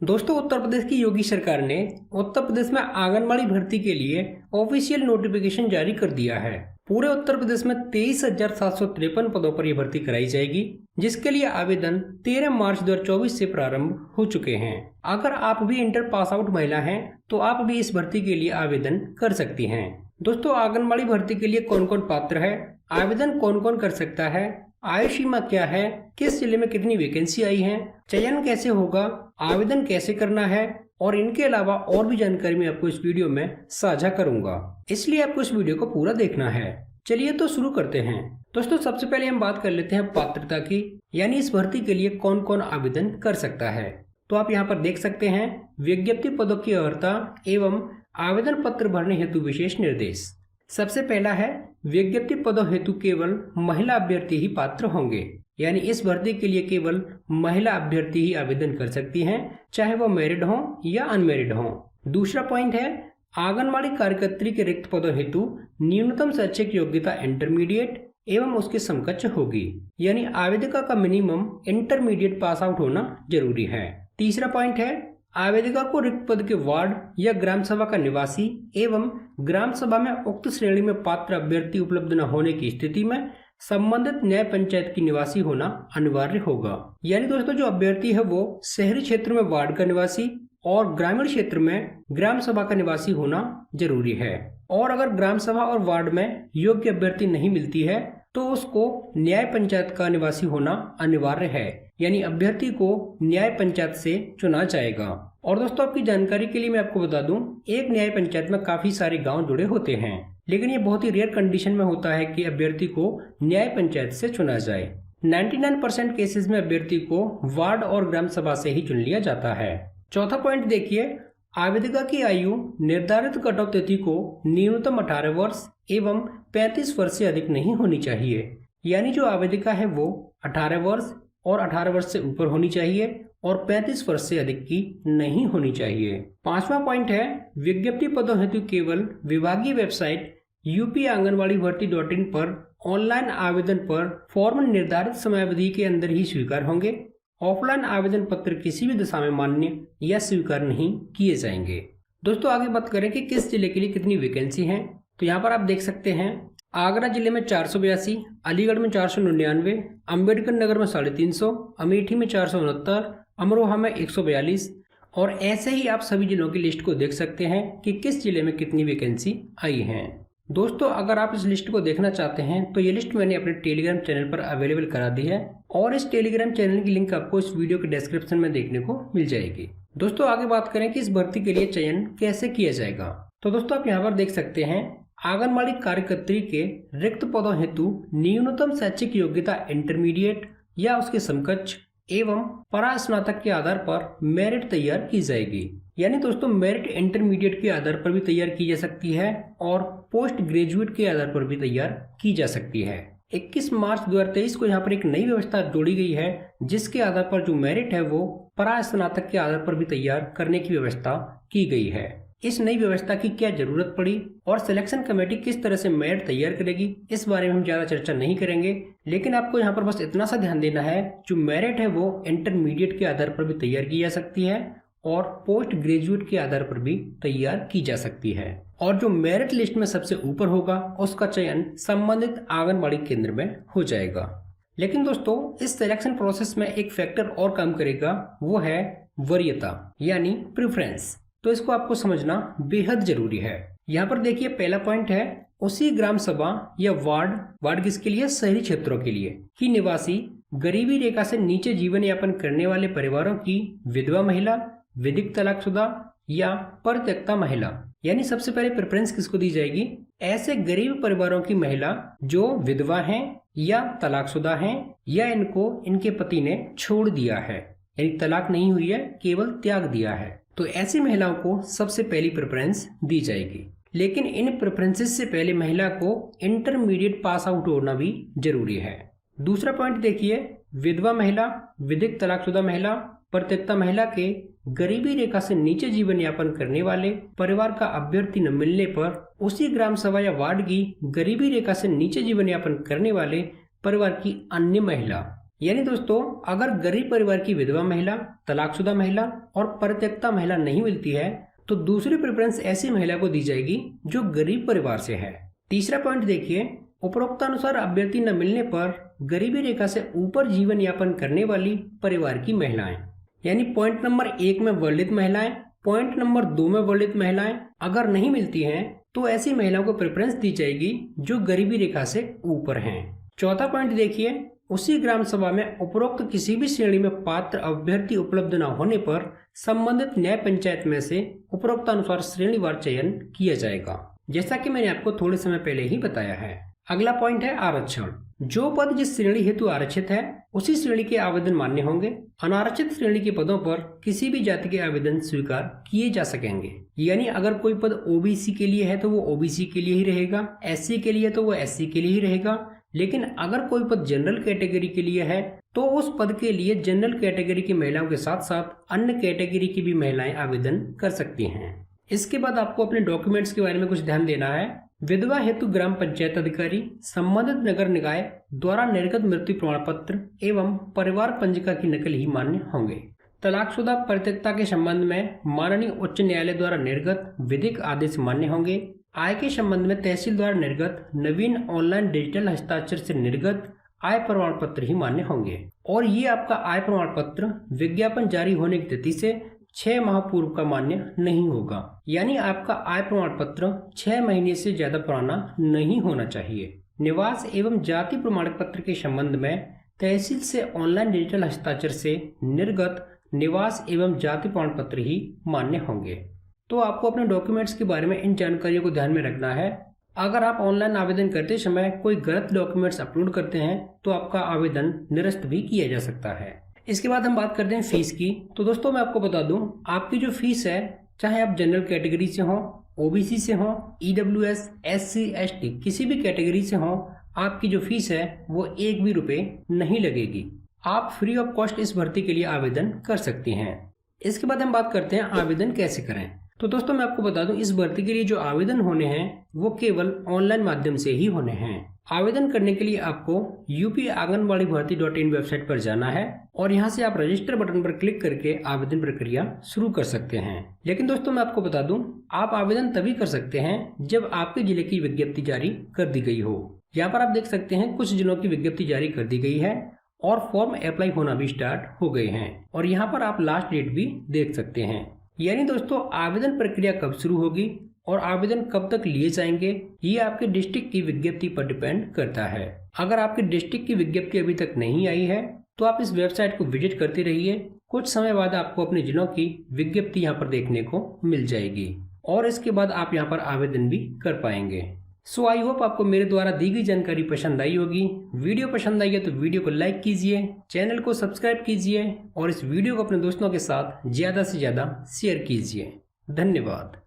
दोस्तों, उत्तर प्रदेश की योगी सरकार ने उत्तर प्रदेश में आंगनबाड़ी भर्ती के लिए ऑफिशियल नोटिफिकेशन जारी कर दिया है। पूरे उत्तर प्रदेश में 23,753 पदों पर यह भर्ती कराई जाएगी, जिसके लिए आवेदन 13 मार्च 2024 से प्रारंभ हो चुके हैं। अगर आप भी इंटर पास आउट महिला हैं तो आप भी इस भर्ती के लिए आवेदन कर सकती हैं। दोस्तों, आंगनबाड़ी भर्ती के लिए कौन कौन पात्र है, आवेदन कौन कौन कर सकता है, आयु सीमा क्या है, किस जिले में कितनी वैकेंसी आई है, चयन कैसे होगा, आवेदन कैसे करना है और इनके अलावा और भी जानकारी मैं आपको इस वीडियो में साझा करूंगा, इसलिए आपको इस वीडियो को पूरा देखना है। चलिए तो शुरू करते हैं। दोस्तों, सबसे पहले हम बात कर लेते हैं पात्रता की, यानी इस भर्ती के लिए कौन कौन आवेदन कर सकता है। तो आप यहाँ पर देख सकते हैं विज्ञप्ति पदों की अर्हता एवं आवेदन पत्र भरने हेतु विशेष निर्देश। सबसे पहला है विज्ञप्ति पदों हेतु केवल महिला अभ्यर्थी ही पात्र होंगे, यानी इस भर्ती के लिए केवल महिला अभ्यर्थी ही आवेदन कर सकती हैं, चाहे वो मैरिड हो या अनमैरिड हो। दूसरा पॉइंट है आंगनबाड़ी कार्यकर्त्री के रिक्त पदों हेतु न्यूनतम शैक्षिक योग्यता इंटरमीडिएट एवं उसके समकक्ष होगी, यानी आवेदिका का मिनिमम इंटरमीडिएट पास आउट होना जरूरी है। तीसरा पॉइंट है आवेदिका को रिक्त पद के वार्ड या ग्राम सभा का निवासी एवं ग्राम सभा में उक्त श्रेणी में पात्र अभ्यर्थी उपलब्ध न होने की स्थिति में संबंधित न्याय पंचायत की निवासी होना अनिवार्य होगा। यानी दोस्तों, जो अभ्यर्थी है वो शहरी क्षेत्र में वार्ड का निवासी और ग्रामीण क्षेत्र में ग्राम सभा का निवासी होना जरूरी है। और अगर ग्राम सभा और वार्ड में योग्य अभ्यर्थी नहीं मिलती है तो उसको न्याय पंचायत का निवासी होना अनिवार्य है, यानी अभ्यर्थी को न्याय पंचायत से चुना जाएगा। और दोस्तों, आपकी जानकारी के लिए मैं आपको बता दूं, एक न्याय पंचायत में काफी सारे गांव जुड़े होते हैं, लेकिन ये बहुत ही रेयर कंडीशन में होता है कि अभ्यर्थी को न्याय पंचायत से चुना जाए। 99% केसेस में अभ्यर्थी को वार्ड और ग्राम सभा से ही चुन लिया जाता है। चौथा पॉइंट देखिए, आवेदिका की आयु निर्धारित कट ऑफ तिथि को न्यूनतम 18 वर्ष एवं 35 वर्ष से अधिक नहीं होनी चाहिए, यानी जो आवेदिका है वो 18 वर्ष और 18 वर्ष से ऊपर होनी चाहिए और 35 वर्ष से अधिक की नहीं होनी चाहिए। पांचवा पॉइंट है विज्ञप्ति पदों हेतु केवल विभागीय वेबसाइट UP-आंगनवाड़ी-भर्ती.in पर ऑनलाइन आवेदन पर फॉर्म निर्धारित समयावधि के अंदर ही स्वीकार होंगे। ऑफलाइन आवेदन पत्र किसी भी दशा में मान्य या स्वीकार नहीं किए जाएंगे। दोस्तों, आगे बात करें कि किस जिले के लिए कितनी वैकेंसी है, तो यहाँ पर आप देख सकते हैं आगरा जिले में 482, अलीगढ़ में 499, अम्बेडकर नगर में 350, अमेठी में 469, अमरोहा में 142 और ऐसे ही आप सभी जिलों की लिस्ट को देख सकते हैं कि किस जिले में कितनी वैकेंसी आई है। दोस्तों, अगर आप इस लिस्ट को देखना चाहते हैं तो ये लिस्ट मैंने अपने टेलीग्राम चैनल पर अवेलेबल करा दी है और इस टेलीग्राम चैनल की लिंक आपको इस वीडियो के डिस्क्रिप्शन में देखने को मिल जाएगी। दोस्तों, आगे बात करें कि इस भर्ती के लिए चयन कैसे किया जाएगा, तो दोस्तों आप यहाँ पर देख सकते हैं आंगनबाड़ी कार्यकर्त्री के रिक्त पदों हेतु न्यूनतम शैक्षिक योग्यता इंटरमीडिएट या उसके समकक्ष एवं परास्नातक के आधार पर मेरिट तैयार की जाएगी। यानी दोस्तों, मेरिट इंटरमीडिएट के आधार पर भी तैयार की जा सकती है और पोस्ट ग्रेजुएट के आधार पर भी तैयार की जा सकती है। 21 मार्च 2023 को यहाँ पर एक नई व्यवस्था जोड़ी गई है, जिसके आधार पर जो मेरिट है वो परास्नातक के आधार पर भी तैयार करने की व्यवस्था की गई है। इस नई व्यवस्था की क्या जरूरत पड़ी और सिलेक्शन कमेटी किस तरह से मेरिट तैयार करेगी, इस बारे में हम ज्यादा चर्चा नहीं करेंगे, लेकिन आपको यहाँ पर बस इतना सा ध्यान देना है, जो मेरिट है वो इंटरमीडिएट के आधार पर भी तैयार की जा सकती है और पोस्ट ग्रेजुएट के आधार पर भी तैयार की जा सकती है। और जो मेरिट लिस्ट में सबसे ऊपर होगा उसका चयन संबंधित आंगनबाड़ी केंद्र में हो जाएगा। लेकिन दोस्तों, इस सिलेक्शन प्रोसेस में एक फैक्टर और काम करेगा, वो है वरीयता यानी प्रेफरेंस। तो इसको आपको समझना बेहद जरूरी है। यहाँ पर देखिए, पहला पॉइंट है उसी ग्राम सभा या वार्ड किसके लिए, शहरी क्षेत्रों के लिए की निवासी गरीबी रेखा से नीचे जीवन यापन करने वाले परिवारों की विधवा महिला, विधिक तलाकशुदा या परित्यक्ता महिला। यानी सबसे पहले प्रेफरेंस किसको दी जाएगी, ऐसे गरीब परिवारों की महिला जो विधवा हैं या तलाकशुदा हैं या इनको इनके पति ने छोड़ दिया है, यानी तलाक नहीं हुई है, केवल त्याग दिया है, तो ऐसी महिलाओं को सबसे पहली प्रेफरेंस दी जाएगी। लेकिन इन प्रेफरेंसेस से पहले महिला को इंटरमीडिएट पास आउट होना भी जरूरी है। दूसरा पॉइंट देखिए, विधवा महिला, विधिक तलाकशुदा महिला, परित्यक्ता महिला के गरीबी रेखा से नीचे जीवन यापन करने वाले परिवार का अभ्यर्थी न मिलने पर उसी ग्राम सभा या वार्ड की गरीबी रेखा से नीचे जीवन यापन करने वाले परिवार की अन्य महिला यानी दोस्तों, अगर गरीब परिवार की विधवा महिला, तलाकशुदा महिला और परित्यक्ता महिला नहीं मिलती है तो दूसरी प्रेफरेंस ऐसी महिला को दी जाएगी जो गरीब परिवार से है। तीसरा पॉइंट देखिए, उपरोक्तानुसार अभ्यर्थी न मिलने पर गरीबी रेखा से ऊपर जीवन यापन करने वाली परिवार की महिलाएं, यानी पॉइंट नंबर 1 में वर्णित महिलाएं, पॉइंट नंबर 2 में वर्णित महिलाएं अगर नहीं मिलती हैं तो ऐसी महिलाओं को प्रेफरेंस दी जाएगी जो गरीबी रेखा से ऊपर हैं। चौथा पॉइंट देखिए, उसी ग्राम सभा में उपरोक्त किसी भी श्रेणी में पात्र अभ्यर्थी उपलब्ध न होने पर संबंधित न्याय पंचायत में से उपरोक्तानुसार श्रेणीवार चयन किया जाएगा, जैसा कि मैंने आपको थोड़े समय पहले ही बताया है। अगला पॉइंट है आरक्षण। जो पद जिस श्रेणी हेतु आरक्षित है उसी श्रेणी के आवेदन मान्य होंगे। अनारक्षित श्रेणी के पदों पर किसी भी जाति के आवेदन स्वीकार किए जा सकेंगे। यानी अगर कोई पद ओबीसी के लिए है तो वो ओबीसी के लिए ही रहेगा, एससी के लिए तो वो एससी के लिए ही रहेगा। लेकिन अगर कोई पद जनरल कैटेगरी के लिए है तो उस पद के लिए जनरल कैटेगरी की महिलाओं के साथ साथ अन्य कैटेगरी की भी महिलाएं आवेदन कर सकती हैं। इसके बाद आपको अपने डॉक्यूमेंट्स के बारे में कुछ ध्यान देना है। विधवा हेतु ग्राम पंचायत अधिकारी, संबंधित नगर निकाय द्वारा निर्गत मृत्यु प्रमाण पत्र एवं परिवार पंजिका की नकल ही मान्य होंगे। तलाकशुदा परित्यक्ता के संबंध में माननीय उच्च न्यायालय द्वारा निर्गत विधिक आदेश मान्य होंगे। आय के संबंध में तहसील द्वारा निर्गत नवीन ऑनलाइन डिजिटल हस्ताक्षर से निर्गत आय प्रमाण पत्र ही मान्य होंगे। और ये आपका आय प्रमाण पत्र विज्ञापन जारी होने की तिथि से 6 माह पूर्व का मान्य नहीं होगा। यानी आपका आय प्रमाण पत्र 6 महीने से ज्यादा पुराना नहीं होना चाहिए। निवास एवं जाति प्रमाण पत्र के संबंध में तहसील से ऑनलाइन डिजिटल हस्ताक्षर से निर्गत निवास एवं जाति प्रमाण पत्र ही मान्य होंगे। तो आपको अपने डॉक्यूमेंट्स के बारे में इन जानकारियों को ध्यान में रखना है। अगर आप ऑनलाइन आवेदन करते समय कोई गलत डॉक्यूमेंट्स अपलोड करते हैं तो आपका आवेदन निरस्त भी किया जा सकता है। इसके बाद हम बात करते हैं फीस की। तो दोस्तों, मैं आपको बता दूं, आपकी जो फीस है, चाहे आप जनरल कैटेगरी से हो, ओबीसी से हो, ईडब्ल्यूएस, एससी, एसटी किसी भी कैटेगरी से हो, आपकी जो फीस है वो 1 भी रुपए नहीं लगेगी। आप फ्री ऑफ कॉस्ट इस भर्ती के लिए आवेदन कर सकती हैं। इसके बाद हम बात करते हैं आवेदन कैसे करें। तो दोस्तों, मैं आपको बता दूं, इस भर्ती के लिए जो आवेदन होने हैं वो केवल ऑनलाइन माध्यम से ही होने हैं। आवेदन करने के लिए आपको upanganwadibharti.in वेबसाइट पर जाना है और यहाँ से आप रजिस्टर बटन पर क्लिक करके आवेदन प्रक्रिया शुरू कर सकते हैं। लेकिन दोस्तों, मैं आपको बता दूं, आप आवेदन तभी कर सकते हैं जब आपके जिले की विज्ञप्ति जारी कर दी गई हो। यहाँ पर आप देख सकते हैं कुछ जिलों की विज्ञप्ति जारी कर दी गई है और फॉर्म अप्लाई होना भी स्टार्ट हो गए हैं और यहाँ पर आप लास्ट डेट भी देख सकते हैं। यानी दोस्तों, आवेदन प्रक्रिया कब शुरू होगी और आवेदन कब तक लिए जाएंगे ये आपके डिस्ट्रिक्ट की विज्ञप्ति पर डिपेंड करता है। अगर आपके डिस्ट्रिक्ट की विज्ञप्ति अभी तक नहीं आई है तो आप इस वेबसाइट को विजिट करते रहिए। कुछ समय बाद आपको अपने जिलों की विज्ञप्ति यहाँ पर देखने को मिल जाएगी और इसके बाद आप यहाँ पर आवेदन भी कर पाएंगे। सो आई होप आपको मेरे द्वारा दी गई जानकारी पसंद आई होगी। वीडियो पसंद आई है तो वीडियो को लाइक कीजिए, चैनल को सब्सक्राइब कीजिए और इस वीडियो को अपने दोस्तों के साथ ज्यादा से ज्यादा शेयर कीजिए। धन्यवाद।